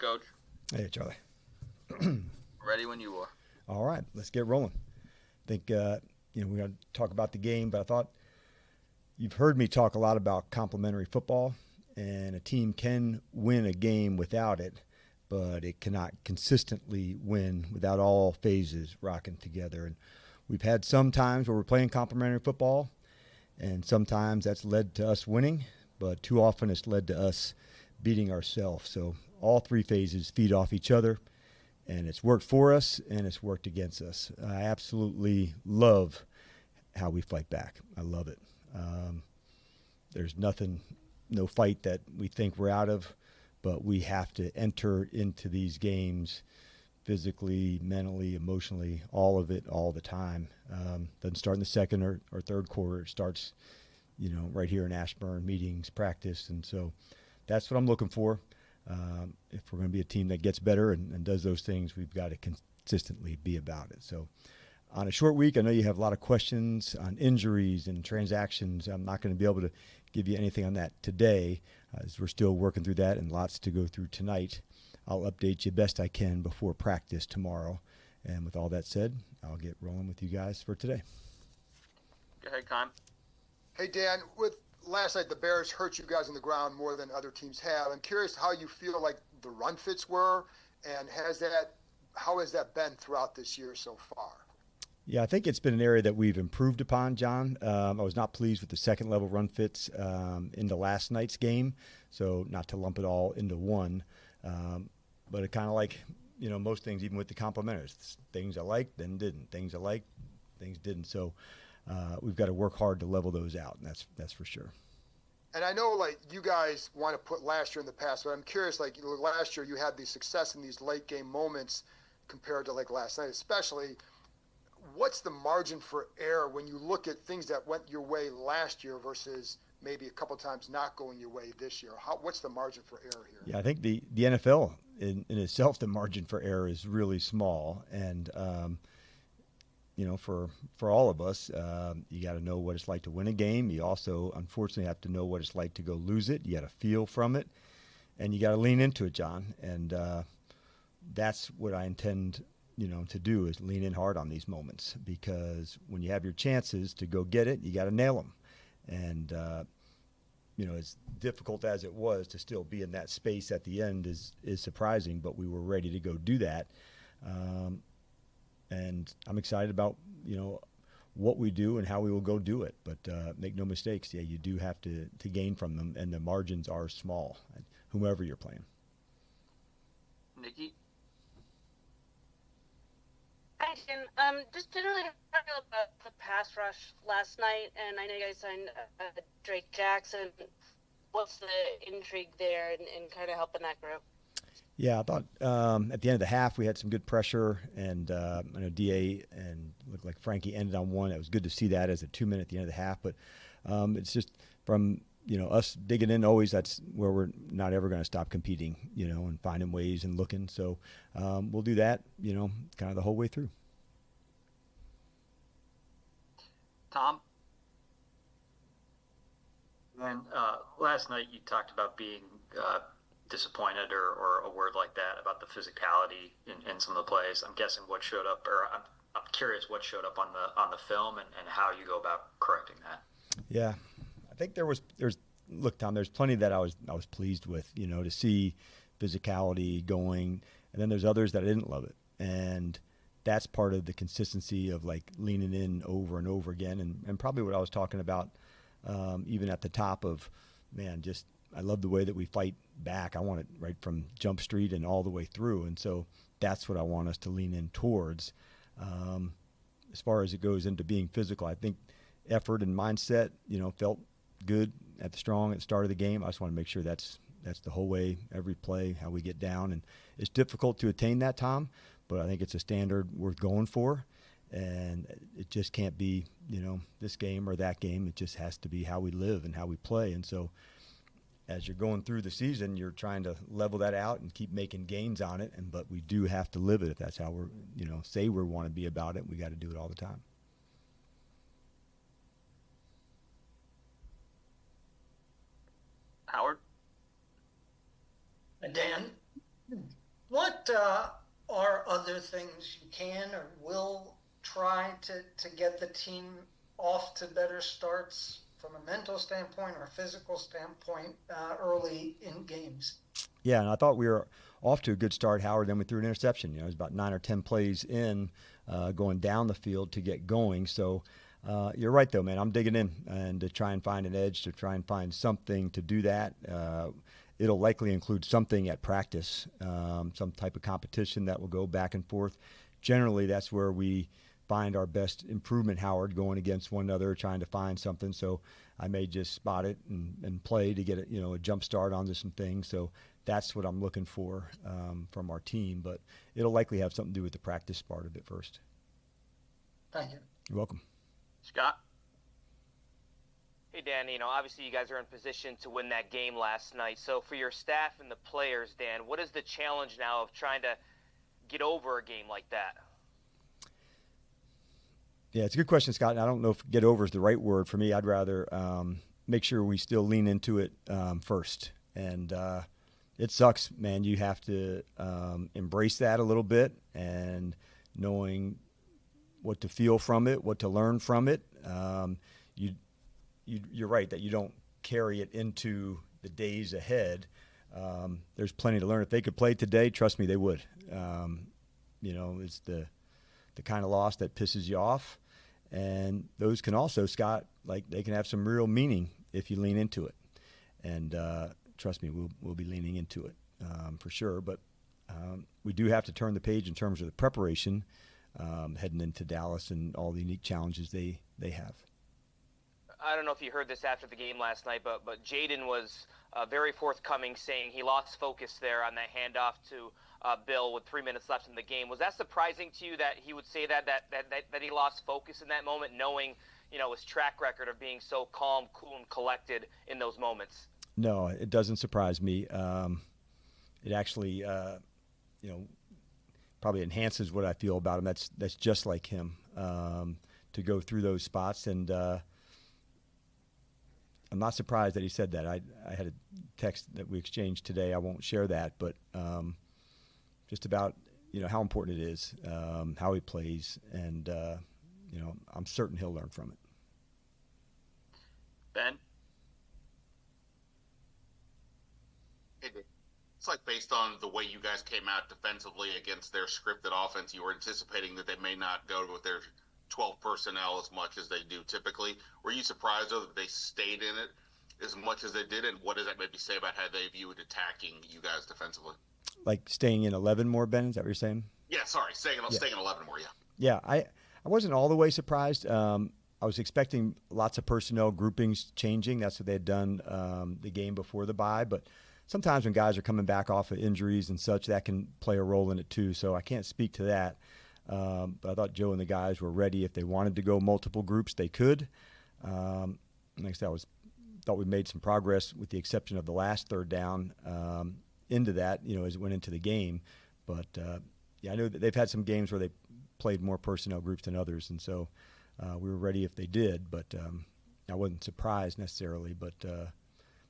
Coach. Hey, Charlie. Ready when you are. All right, let's get rolling. I think, we're going to talk about the game, but I thought you've heard me talk a lot about complementary football, and a team can win a game without it, but it cannot consistently win without all phases rocking together. And we've had some times where we're playing complementary football, and sometimes that's led to us winning, but too often it's led to us beating ourselves. So all three phases feed off each other, and it's worked for us and it's worked against us. I absolutely love how we fight back. I love it. There's no fight that we think we're out of, but we have to enter into these games physically, mentally, emotionally, all of it, all the time. Doesn't start in the second or third quarter. It starts, right here in Ashburn, meetings, practice. And so that's what I'm looking for. If we're going to be a team that gets better and does those things, we've got to consistently be about it. So on a short week, I know you have a lot of questions on injuries and transactions. I'm not going to be able to give you anything on that today, as we're still working through that and lots to go through tonight. I'll update you best I can before practice tomorrow. And with all that said, I'll get rolling with you guys for today. Go ahead, Con. Hey, Dan, with last night, the Bears hurt you guys on the ground more than other teams have. I'm curious how you feel like the run fits were, and how has that been throughout this year so far? Yeah, I think it's been an area that we've improved upon, John. I was not pleased with the second level run fits into last night's game, so not to lump it all into one. But it kind of like, most things, even with the complementaries, things I liked, then didn't. Things I liked, things didn't. So we've got to work hard to level those out, and that's for sure. And I know, you guys want to put last year in the past, but I'm curious, last year you had the success in these late game moments compared to, last night, especially. What's the margin for error when you look at things that went your way last year versus maybe a couple times not going your way this year? What's the margin for error here? Yeah, I think the NFL in itself, the margin for error is really small. And, for all of us, you got to know what it's like to win a game. You also, unfortunately, have to know what it's like to go lose it. You got to feel from it, and you got to lean into it, John. And that's what I intend to do, is lean in hard on these moments, because when you have your chances to go get it, you got to nail them. And, as difficult as it was to still be in that space at the end is surprising, but we were ready to go do that. And I'm excited about, what we do and how we will go do it. But make no mistakes, you do have to gain from them, and the margins are small, whomever you're playing. Nikki? Hi, Jen. Just generally about the pass rush last night, and I know you guys signed Drake Jackson. What's the intrigue there in kind of helping that group? Yeah, I thought at the end of the half we had some good pressure, and I know DA and looked like Frankie ended on one. It was good to see that as a 2 minute at the end of the half, but it's just from us digging in always. That's where we're not ever going to stop competing, and finding ways and looking. So we'll do that, kind of the whole way through. Tom? And last night you talked about being disappointed or a word like that about the physicality in some of the plays. I'm guessing what showed up, or I'm curious what showed up on the film and how you go about correcting that. Yeah, I think look, Tom, there's plenty that I was pleased with, to see physicality going, and then there's others that I didn't love it, and that's part of the consistency of leaning in over and over again, and probably what I was talking about even at the top of, just I love the way that we fight back. I want it right from Jump Street and all the way through, and so that's what I want us to lean in towards. As far as it goes into being physical, I think effort and mindset, felt good at the start of the game. I just want to make sure that's the whole way, every play, how we get down. And it's difficult to attain that, Tom, but I think it's a standard worth going for. And it just can't be, this game or that game. It just has to be how we live and how we play. And so as you're going through the season, you're trying to level that out and keep making gains on it. But we do have to live it. If that's how we're, say we want to be about it, we got to do it all the time. Howard? Dan, What are other things you can or will try to get the team off to better starts from a mental standpoint or a physical standpoint early in games? Yeah, and I thought we were off to a good start, Howard. Then we threw an interception. It was about 9 or 10 plays in, going down the field to get going. So you're right, though, man. I'm digging in and to try and find an edge, to try and find something to do that. It'll likely include something at practice, some type of competition that will go back and forth. Generally, that's where we find our best improvement, Howard, going against one another, trying to find something. So I may just spot it and play to get a jump start onto some things. So that's what I'm looking for from our team. But it'll likely have something to do with the practice part of it first. Thank you. You're welcome. Scott? Hey, Dan, obviously you guys are in position to win that game last night. So for your staff and the players, Dan, what is the challenge now of trying to get over a game like that? Yeah, it's a good question, Scott. And I don't know if get over is the right word for me. I'd rather make sure we still lean into it first. And it sucks, man. You have to embrace that a little bit and knowing what to feel from it, what to learn from it. You're right that you don't carry it into the days ahead. There's plenty to learn. If they could play today, trust me, they would. It's the kind of loss that pisses you off. And those can also, Scott, they can have some real meaning if you lean into it. And trust me, we'll be leaning into it for sure. But we do have to turn the page in terms of the preparation heading into Dallas and all the unique challenges they have. I don't know if you heard this after the game last night, but Jaden was very forthcoming, saying he lost focus there on that handoff to Bill with 3 minutes left in the game. Was that surprising to you that he would say that he lost focus in that moment, knowing his track record of being so calm, cool, and collected in those moments? No, it doesn't surprise me. It actually, probably enhances what I feel about him. That's just like him to go through those spots. And I'm not surprised that he said that. I had a text that we exchanged today. I won't share that, but just about how important it is, how he plays, and I'm certain he'll learn from it. Ben? It's like based on the way you guys came out defensively against their scripted offense, you were anticipating that they may not go with their 12 personnel as much as they do typically. Were you surprised, though, that they stayed in it as much as they did? And what does that maybe say about how they viewed attacking you guys defensively? Like staying in 11 more, Ben? Is that what you're saying? Yeah, sorry. Staying in 11 more, yeah. Yeah, I wasn't all the way surprised. I was expecting lots of personnel groupings changing. That's what they had done the game before the bye. But sometimes when guys are coming back off of injuries and such, that can play a role in it too. So I can't speak to that. But I thought Joe and the guys were ready. If they wanted to go multiple groups, they could. Like I said, thought we made some progress with the exception of the last third down into that, as it went into the game. But, I know that they've had some games where they played more personnel groups than others. And so we were ready if they did. But I wasn't surprised necessarily. But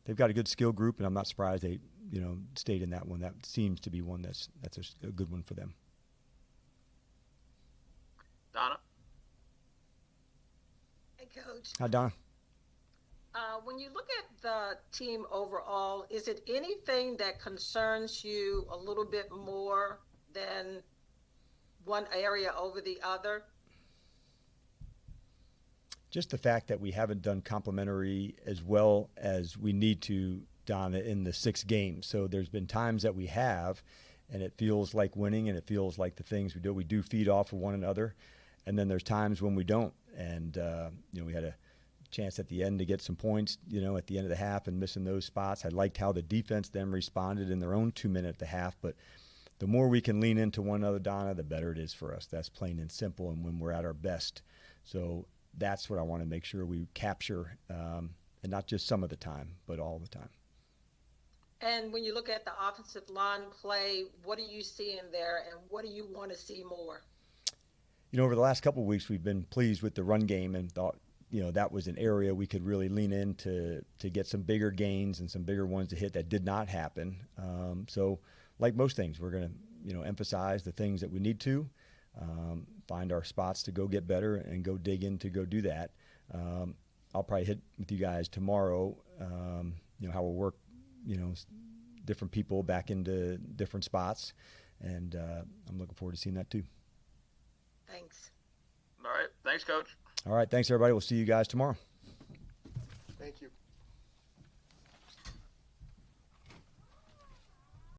they've got a good skill group, and I'm not surprised they, stayed in that one. That seems to be one that's a good one for them. Donna? Hey, Coach. Hi, Donna. When you look at the team overall, is it anything that concerns you a little bit more than one area over the other? Just the fact that we haven't done complementary as well as we need to, Donna, in the 6 games. So there's been times that we have, and it feels like winning, and it feels like the things we do feed off of one another. And then there's times when we don't. And, we had a chance at the end to get some points, at the end of the half and missing those spots. I liked how the defense then responded in their own 2 minute at the half. But the more we can lean into one another, Donna, the better it is for us. That's plain and simple, and when we're at our best. So that's what I want to make sure we capture, and not just some of the time, but all the time. And when you look at the offensive line play, what are you seeing there, and what do you want to see more? Over the last couple of weeks, we've been pleased with the run game and thought, that was an area we could really lean in to get some bigger gains and some bigger ones to hit. That did not happen. So like most things, we're going to, emphasize the things that we need to, find our spots to go get better and go dig in to go do that. I'll probably hit with you guys tomorrow, how we'll work, different people back into different spots. And I'm looking forward to seeing that too. Thanks. All right. Thanks, Coach. All right. Thanks, everybody. We'll see you guys tomorrow. Thank you.